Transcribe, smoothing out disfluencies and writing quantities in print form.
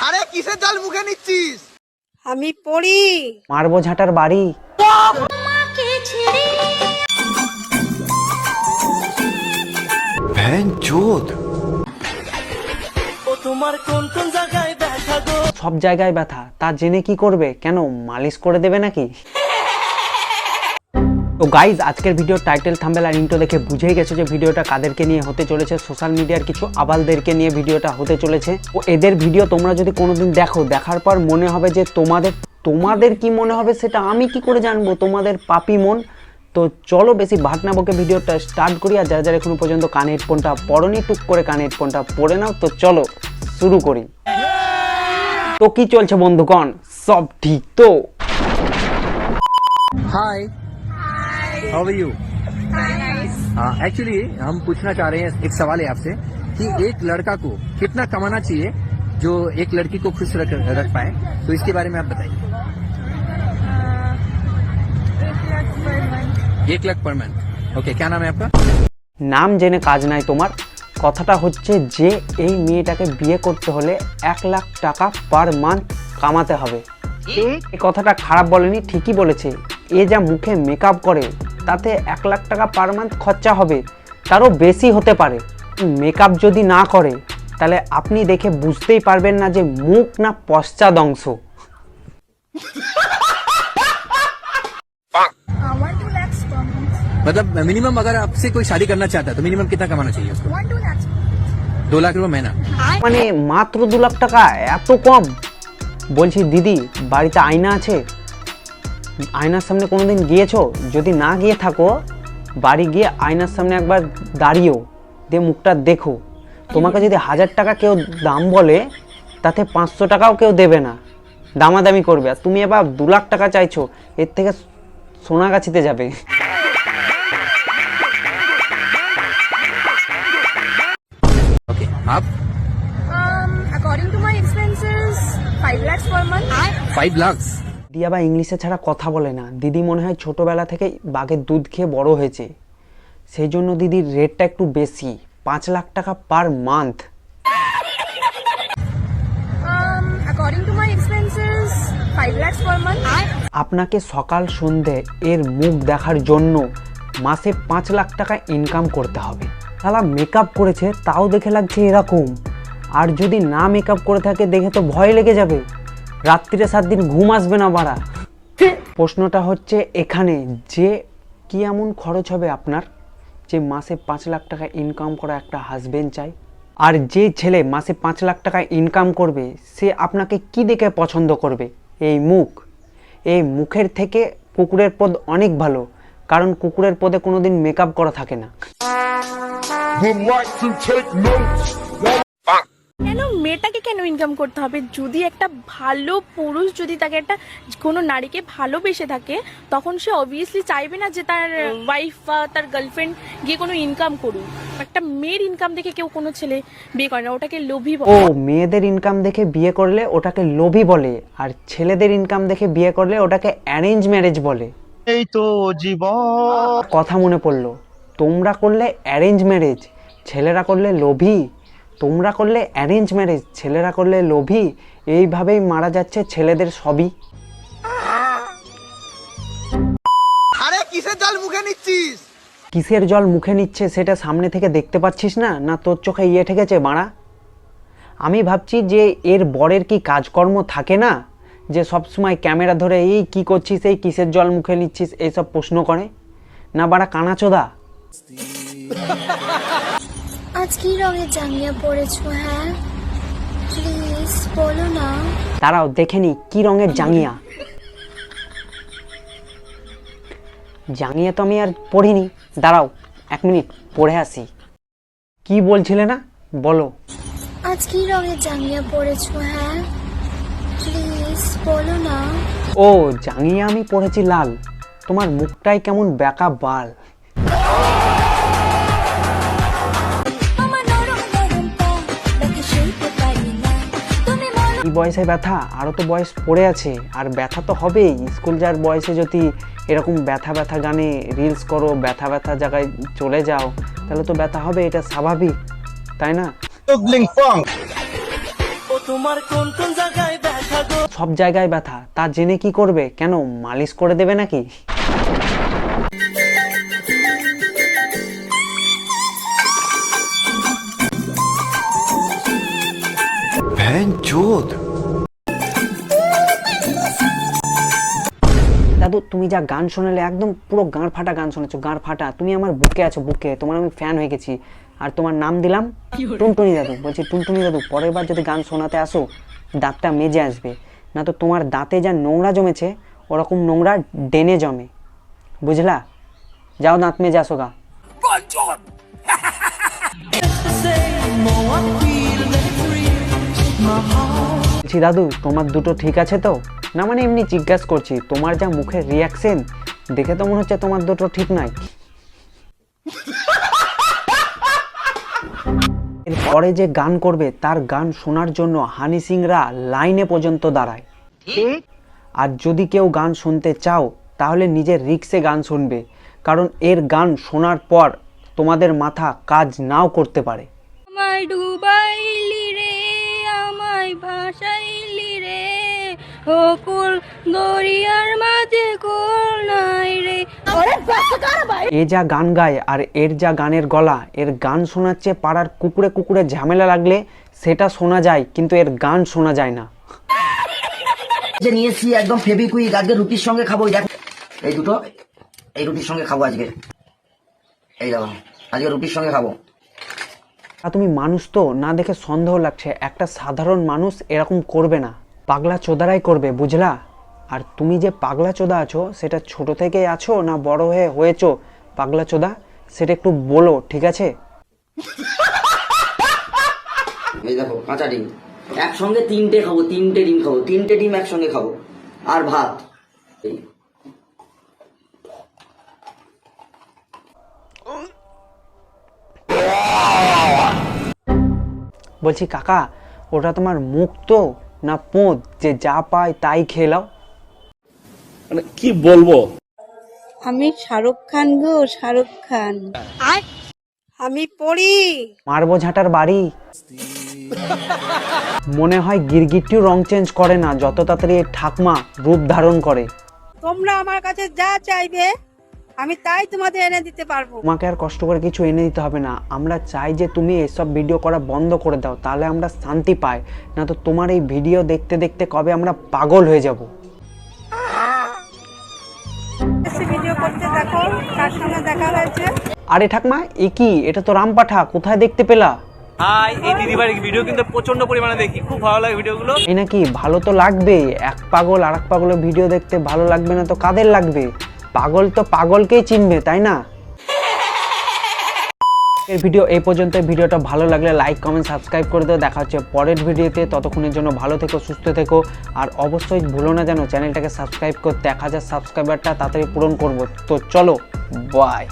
আরে কিসের জল মুখে নিচ্ছিস? আমি পড়ি। মারবো ঝাঁটার বাড়ি। সব জায়গায় ব্যথা, তা জেনে কি করবে? কেন মালিশ করে দেবে নাকি? তো গাইজ, আজকের ভিডিওর টাইটেল, থাম্বনেল আর ইন্ট্রো দেখে বুঝেই গেছো যে ভিডিওটা কাদেরকে নিয়ে হতে চলেছে। সোশ্যাল মিডিয়ার কিছু আবালদেরকে নিয়ে ভিডিওটা হতে চলেছে। ও এদের ভিডিও তোমরা যদি কোনোদিন দেখো, দেখার পর মনে হবে যে তোমাদের কি মনে হবে সেটা আমি কি করে জানবো, তোমাদের পাপি মন। তো চলো বেশি ভাট না বকে ভিডিওটা স্টার্ট করি। আর যারা যারা এখনো পর্যন্ত কানে হেডফোনটা পরনি, টুক করে কানে হেডফোনটা পরে নাও। তো চলো শুরু করি। তো কি চলছে বন্ধুগণ, সব ঠিক তো? हाय, हाउ आर यू? एक्चुअली हम पूछना चाह रहे हैं, एक सवाल है आपसे कि एक लड़का को कितना कमाना चाहिए जो एक लड़की को खुश रख पाए, तो इसके बारे में आप बताइए। 1 लाख पर मंथ। ओके, क्या नाम है आपका? নাম জেনে কাজ নাই তোমার। কথাটা হচ্ছে যে এই মেয়েটাকে বিয়ে করতে হলে 1 লাখ টাকা পার মান্থ কামাতে হবে। এই কথাটা খারাপ বলেনি, ঠিকই বলেছে। এ যা মুখে মেকআপ করে তাতে 1 লাখ টাকা পার মান্থ খরচা হবে, তারও বেশি হতে পারে। মেকআপ যদি না করে তাহলে আপনি দেখে বুঝতেই পারবেন না যে মুখ না পশ্চাৎ অংশ। 1-2 lakhs per month. मतलब मिनिमम अगर आपसे कोई शादी करना चाहता है तो मिनिमम कितना कमाना चाहिए उसको? 1-2 lakhs. 2 लाख रुपए महीना। মানে মাত্র 2 লাখ টাকা, এত কম? বলছি দিদি, বাড়িতে আয়না আছে? আয়নার সামনে কোনোদিন গিয়েছো? যদি না গিয়ে থাকো, বাড়ি গিয়ে আয়নার সামনে একবার দাঁড়িয়েও দিয়ে মুখটা দেখো। তোমাকে যদি 1000 টাকা কেউ দাম বলে, তাতে 500 টাকাও কেউ দেবে না, দামাদামি করবে। আর তুমি এবার 2 লাখ টাকা চাইছো, এর থেকে সোনাগাছিতে যাবে। ओके, आप? According to my expenses, 5 lakhs per month. 5 lakh. দিদি আবার ইংলিশে ছাড়া কথা বলে না। দিদি মনে হয় ছোটোবেলা থেকে বাঘের দুধ খেয়ে বড় হয়েছে, সেই জন্য দিদির রেটটা একটু বেশি, 5 লাখ টাকা per month. According to my expenses, 5 lakhs per month. আপনাকে সকাল সন্ধে এর মুখ দেখার জন্য মাসে 5 লাখ টাকা ইনকাম করতে হবে। শালা মেকআপ করেছে তাও দেখে লাগছে এরকম, আর যদি না মেকআপ করে থাকে দেখে তো ভয় লেগে যাবে, রাত্রিরে 7 দিন ঘুম আসবে না বাড়া। প্রশ্নটা হচ্ছে এখানে যে কি এমন খরচ হবে আপনার যে মাসে 5 লাখ টাকা ইনকাম করা একটা হাজবেন্ড চাই? আর যে ছেলে মাসে 5 লাখ টাকা ইনকাম করবে সে আপনাকে কি দেখে পছন্দ করবে? এই মুখ। এই মুখের থেকে কুকুরের পদ অনেক ভালো, কারণ কুকুরের পদে কোনোদিন মেকআপ করা থাকে না। কেন মেয়েটাকে কেন ইনকাম করতে হবে? যদি একটা ভালো পুরুষ যদি তাকে একটা কোনো নারীকে ভালোবেসে থাকে, তখন সে অবভিয়াসলি চাইবে না যে তার ওয়াইফ বা তার গার্লফ্রেন্ড গিয়ে কোনো ইনকাম করুক। একটা মেয়ের ইনকাম দেখে কেউ কোনো ছেলে বিয়ে করে না, ওটাকে লোভী বলে। ও, মেয়েদের ইনকাম দেখে বিয়ে করলে ওটাকে লোভী বলে, আর ছেলেদের ইনকাম দেখে বিয়ে করলে ওটাকে অ্যারেঞ্জ ম্যারেজ বলে। এই তো জীবন। কথা মনে পড়লো, তোমরা করলে অ্যারেঞ্জ ম্যারেজ, ছেলেরা করলে লোভী। তোমরা করলে অ্যারেঞ্জ ম্যারেজ, ছেলেরা করলে লোভী। এইভাবেই মারা যাচ্ছে ছেলেদের সবই। আরে কিসের জল মুখে নিচ্ছিস? কিসের জল মুখে নিচ্ছে সেটা সামনে থেকে দেখতে পাচ্ছিস না? না তোর চোখে ইয়ে ঠেকেছে বাড়া? আমি ভাবছি যে এর বরের কি কাজকর্ম থাকে না, যে সবসময় ক্যামেরা ধরে এই কি করছিস, এই কিসের জল মুখে নিচ্ছিস, এইসব প্রশ্ন করে না বাড়া কানাচোদা। আজ কি রঙের জাঙ্গিয়া পরেছো? হ্যাঁ প্লিজ বলো না। তারাও দেখে নি কি রঙের জাঙ্গিয়া। জাঙ্গিয়া তো আমি আর পড়িনি, দাঁড়াও 1 মিনিট পড়ে আসি। কি বলছিলে না বলো? আজ কি রঙের জাঙ্গিয়া পরেছো? হ্যাঁ প্লিজ বলো না। ও, জাঙ্গিয়া আমি পড়েছি লাল। তোমার মুখটাই কেমন বেকা বাল। এই বয়সে ব্যথা, আরও তো বয়স পড়ে আছে, আর ব্যথা তো হবেই। স্কুল যাওয়ার বয়সে যদি এরকম ব্যথা ব্যথা গানে রিলস করো, ব্যথা ব্যথা জায়গায় চলে যাও, তাহলে তো ব্যথা হবে, এটা স্বাভাবিক, তাই না? সব জায়গায় ব্যথা, তা জেনে কি করবে? কেন মালিশ করে দেবে নাকি? দাদু তুমি যা গান শোনালে, একদম পুরো গাঁড় ফাটা গান শোনাচ্ছ, গাঁড় ফাটা। তুমি আমার বুকে আছো, বুকে। তোমার আমি ফ্যান হয়ে গেছি। আর তোমার নাম দিলাম টুনটুনি দাদু। বলছি টুনটুনি দাদু, পরের বার যদি গান শোনাতে আসো দাঁতটা মেজে আসবে, না তো তোমার দাঁতে যা নোংরা জমেছে ওরকম নোংরা ডেনে জমে, বুঝলা? যাও দাঁত মেজে আসো গা। বলছি দাদু তোমার দুটো ঠিক আছে তো? না মানে এমনি জিজ্ঞাসা করছি, তোমার যা মুখের রিয়াকশন দেখে তো মনে হচ্ছে তোমার দুটো ঠিক নাই। এরপরে যে গান করবে তার গান শোনার জন্য হানি সিংরা লাইনে পর্যন্ত দাঁড়ায়। আর যদি কেউ গান শুনতে চাও তাহলে নিজের রিক্সে গান শুনবে, কারণ এর গান শোনার পর তোমাদের মাথা কাজ নাও করতে পারে। আমায় ডুবাইলি রে, আমায় ভাসাইলি রে, অকুল দরিয়ার মাঝে কোল নাই রে। এ যা গান গায় আর এর যা গানের গলা, এর গান শোনাচ্ছে পাড়ার কুকুরে কুকুরে ঝামেলা লাগলে সেটা শোনা যায়, কিন্তু এর গান শোনা যায় না। যে নিয়েছি একদম ফেবিকুইক, আজকে রুটির সঙ্গে খাবো। দেখো এই দুটো, এই রুটির সঙ্গে খাবো আজকে। এই দেখো আজকে রুটির সঙ্গে খাবো। আর তুমি মানুষ তো না দেখে সন্দেহ লাগছে, একটা সাধারণ মানুষ এরকম করবে না, পাগলা চোদারাই করবে, বুঝলা? আর তুমি যে পাগলা চোদা আছো সেটা ছোট থেকেই আছো না বড় হয়ে হয়েছো পাগলা চোদা, সেটা একটু বলো, ঠিক আছে? এই দেখো কাঁচা ডিম, একসঙ্গে তিনটে খাবো, তিনটে ডিম খাবো, তিনটে ডিম একসঙ্গে খাবো, আর ভাত। বলছি কাকা, ওটা তোমার মুখ তো না পোঁত যে যা পায় তাই খেলাও? মানে কি বলবো? আমি শাহরুখ খান গো, শাহরুখ খান। আমি পড়ি। মারবো ঝাঁটার বাড়ি। মনে হয় গিরগিটিও রং চেঞ্জ করে না, যত তাড়াতাড়ি ঠাকমা রূপ ধারণ করে। তোমরা আমার কাছে যা চাইবে আমি তাই তোমাদের এনে দিতে পারবো। তোমাকে আর কষ্ট করে কিছু এনে দিতে হবে না, আমরা চাই যে তুমি এসব ভিডিও করা বন্ধ করে দাও, তাহলে আমরা শান্তি পাই। না তো তোমার এই ভিডিও দেখতে দেখতে কবে আমরা পাগল হয়ে যাব। ভিডিও করতে দেখো কার সঙ্গে দেখা হয়েছে। আরে ঠাকমা, এ কি? এটা তো রামপাঠা, কোথায় দেখতে পেলা? হাই, এই দিদিবাড়ির ভিডিও কিন্তু প্রচন্ড পরিমাণে দেখি, খুব ভালো লাগে ভিডিওগুলো। এই নাকি? ভালো তো লাগবে, এক পাগল আর এক পাগলের ভিডিও দেখতে ভালো লাগবে না তো কাদের লাগবে? পাগল তো পাগলকেই চিনবে, তাই না? এর ভিডিও এই পর্যন্ত। ভিডিওটা ভালো লাগলে লাইক কমেন্ট সাবস্ক্রাইব করে দাও। দেখা হচ্ছে পরের ভিডিওতে, ততক্ষণের জন্য ভালো থেকো, সুস্থ থেকো। আর অবশ্যই ভুলো না যেন চ্যানেলটাকে সাবস্ক্রাইব করতে, 1000 সাবস্ক্রাইবারটা তাড়াতাড়ি পূরণ করবো। তো চলো, বাই।